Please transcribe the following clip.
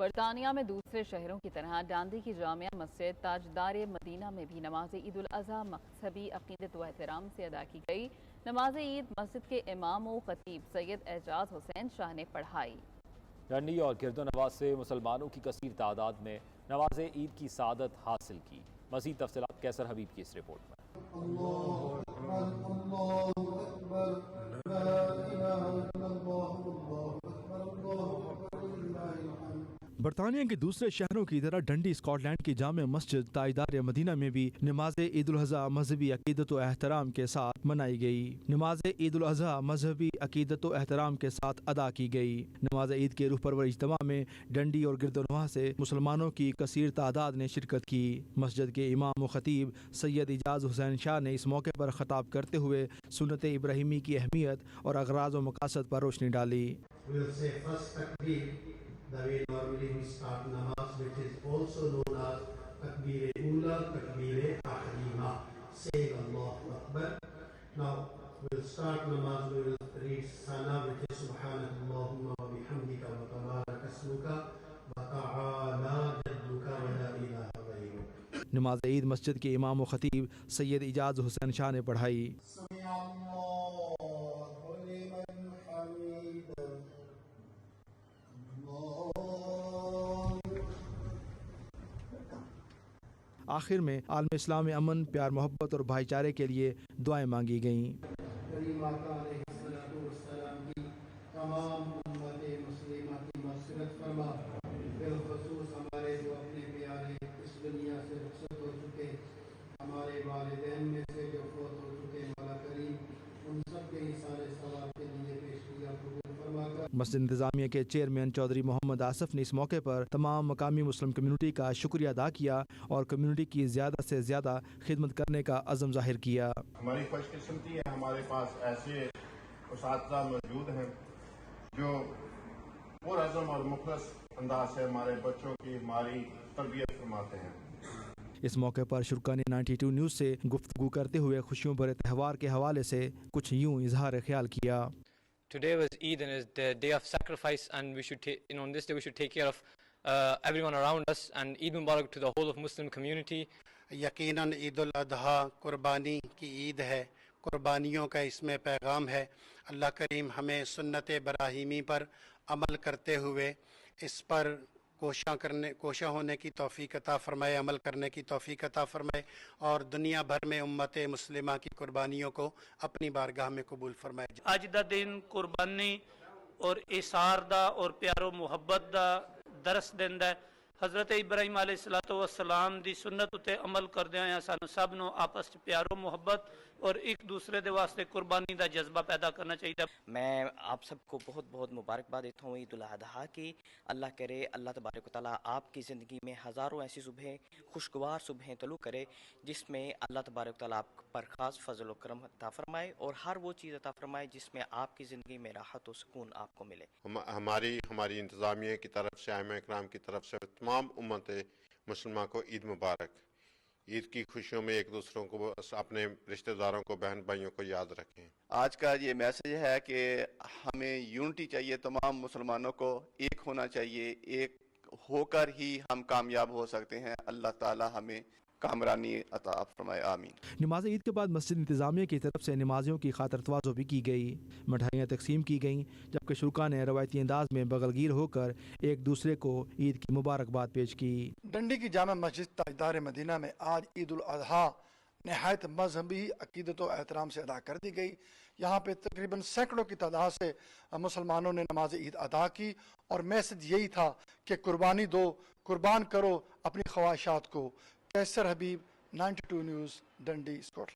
برطانیہ میں دوسرے شہروں کی طرح ڈانڈی کی جامع مسجد تاجدار مدینہ میں بھی نماز عید الاضحیٰ مذہبی عقیدت و احترام سے ادا کی گئی۔ نماز عید مسجد کے امام و خطیب سید اعجاز حسین شاہ نے پڑھائی۔ ڈنڈی اور گرد و نواز سے مسلمانوں کی کثیر تعداد نے نماز عید کی سعادت حاصل کی۔ مزید تفصیلات کیسر حبیب کی اس رپورٹ میں۔ برطانیہ کے دوسرے شہروں کی طرح ڈنڈی اسکاٹ لینڈ کی جامع مسجد تاجدار مدینہ میں بھی نماز عید الاضحیٰ مذہبی عقیدت و احترام کے ساتھ منائی گئی۔ نماز عید الاضحیٰ مذہبی عقیدت و احترام کے ساتھ ادا کی گئی۔ نماز عید کے روح پرور اجتماع میں ڈنڈی اور گرد و نواح سے مسلمانوں کی کثیر تعداد نے شرکت کی۔ مسجد کے امام و خطیب سید اعجاز حسین شاہ نے اس موقع پر خطاب کرتے ہوئے سنت ابراہیمی کی اہمیت اور اغراض و مقاصد پر روشنی ڈالی۔ The way normally we start namaz, which is also known as Takbir Ula, Takbir Tahrima, saying Allahu Akbar. Now we'll start namaz, we will read Sana, which is Subhanallahumma wa bihamdika wa tabarak asmuka wa ta'ala jadduka wa la ilaha ghayruk. نماز عید مسجد کے امام و خطیب سید اعجاز حسین شاہ نے پڑھائی۔ آخر میں عالم اسلام میں امن، پیار، محبت اور بھائی چارے کے لیے دعائیں مانگی گئیں۔ کریم آقا علیہ السلام کی تمام امت مسلمہ کی مغفرت فرما، بالخصوص ہمارے جو اپنے پیارے اس دنیا سے رخصت ہو چکے، ہمارے والدین میں سے جو فوت ہو چکے، مولا کریم ان سب کے ایثار ثواب کے لیے پیشگیاں قبول فرما کر۔ مسجد انتظامیہ کے چیئرمین چودھری محمد آصف نے اس موقع پر تمام مقامی مسلم کمیونٹی کا شکریہ ادا کیا اور کمیونٹی کی زیادہ سے زیادہ خدمت کرنے کا عزم ظاہر کیا۔ ہماری خوش قسمتی ہے، ہمارے پاس ایسے اساتذہ موجود ہیں جو پرعزم اور مخلص انداز سے ہمارے بچوں کی ہماری تربیت فرماتے ہیں۔ اس موقع پر شرکا نے 92 نیوز سے گفتگو کرتے ہوئے خوشیوں بھرے تہوار کے حوالے سے کچھ یوں اظہار خیال کیا۔ Today was Eid and it's the day of sacrifice, and we should on this day we should take care of everyone around us, and Eid Mubarak to the whole of Muslim community. یقیناً عید الاضحیٰ قربانی کی عید ہے، قربانیوں کا اس میں پیغام ہے۔ اللہ کریم ہمیں سنت ابراہیمی پر عمل کرتے ہوئے اس پر کوشاں ہونے کی توفیق عطا فرمائے، عمل کرنے کی توفیق عطا فرمائے، اور دنیا بھر میں امت مسلمہ کی قربانیوں کو اپنی بارگاہ میں قبول فرمائے۔ اج دا دن قربانی اور ایثار دا اور پیار و محبت دا درس دیندا ہے۔ حضرت ابراہیم علیہ الصلوۃ والسلام دی سنت اتے عمل کردے ہوئے سانو سب نو آپس پیار و محبت اور ایک دوسرے دے واسطے قربانی دا جذبہ پیدا کرنا چاہیے۔ میں آپ سب کو بہت بہت مبارکباد دیتا ہوں عید الاضحیٰ کی۔ اللہ کرے اللہ تبارک و تعالیٰ آپ کی زندگی میں ہزاروں ایسی صبحیں، خوشگوار صبحیں طلوع کرے جس میں اللہ تبارک و تعالیٰ آپ پر خاص فضل و کرم عطا فرمائے، اور ہر وہ چیز عطا فرمائے جس میں آپ کی زندگی میں راحت و سکون آپ کو ملے۔ ہماری انتظامیہ کی طرف سے، ائمہ اکرام کی طرف سے تمام امت مسلمہ کو عید مبارک۔ عید کی خوشیوں میں ایک دوسروں کو، اپنے رشتہ داروں کو، بہن بھائیوں کو یاد رکھیں۔ آج کا یہ میسج ہے کہ ہمیں یونٹی چاہیے، تمام مسلمانوں کو ایک ہونا چاہیے، ایک ہو کر ہی ہم کامیاب ہو سکتے ہیں۔ اللہ تعالی ہمیں کامرانی عطا فرمائے، آمین۔ نماز عید کے بعد مسجد انتظامیہ کی طرف سے نمازیوں کی خاطر تواضع بھی کی گئی، مٹھائیاں تقسیم کی گئیں، جبکہ شرکا نے روایتی انداز میں بغل گیر ہو کر ایک دوسرے کو عید کی مبارکباد پیش کی۔ ڈنڈی کی جامع مسجد تاجدار مدینہ میں آج عید الاضحیٰ نہایت مذہبی عقیدت و احترام سے ادا کر دی گئی۔ یہاں پہ تقریباً سینکڑوں کی تعداد سے مسلمانوں نے نماز عید ادا کی، اور میسج یہی تھا کہ قربانی دو، قربان کرو اپنی خواہشات کو۔ کیسر حبیب، 92 نیوز، ڈنڈی، اسکاٹ لینڈ۔